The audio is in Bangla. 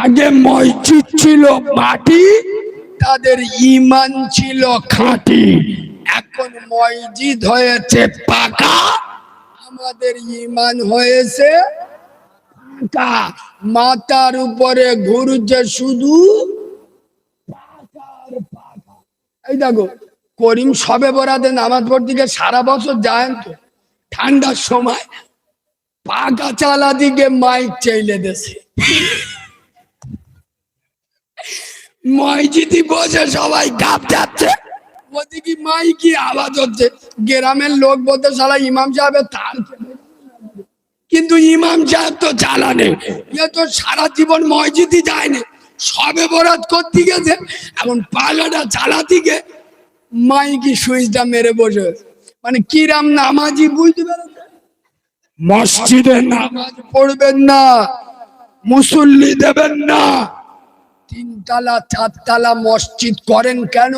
আগে মসজিদ ছিল মাটি, তাদের ঈমান ছিল খাঁটি। এখন মসজিদ হয়েছে পাকা, আমাদের ঈমান হয়েছে পাকা। মাথার উপরে ঘুরছে শুধু পাকার পাকা। এই দেখো করিম সবে বরাতে নামাজ পড়তে গিয়ে সারা বছর যায় তো, ঠান্ডার সময় পাকা চালা দিকে মাইক চাইলে দেশে মসজিদে বসে সবাই গাপ যাচ্ছে, ওদিকে মাইকি আওয়াজ হচ্ছে। গ্রামের লোক বলতে সালা ইমাম সাহেবের তাল, কিন্তু ইমাম সাহেব তো চালানে, এ তো সারা জীবন মসজিদে যায়নি, সবে বরাত করতে গেছে, এখন পাগাটা চালাতে গিয়ে মাইকি সুইচটা মেরে বসে। মানে কিরাম নামাজি বুঝতে পেরেছে? মসজিদে নামাজ পড়বেন না, মুসল্লি দেবেন না, তিনতলা চারতলা মসজিদ করেন কেন?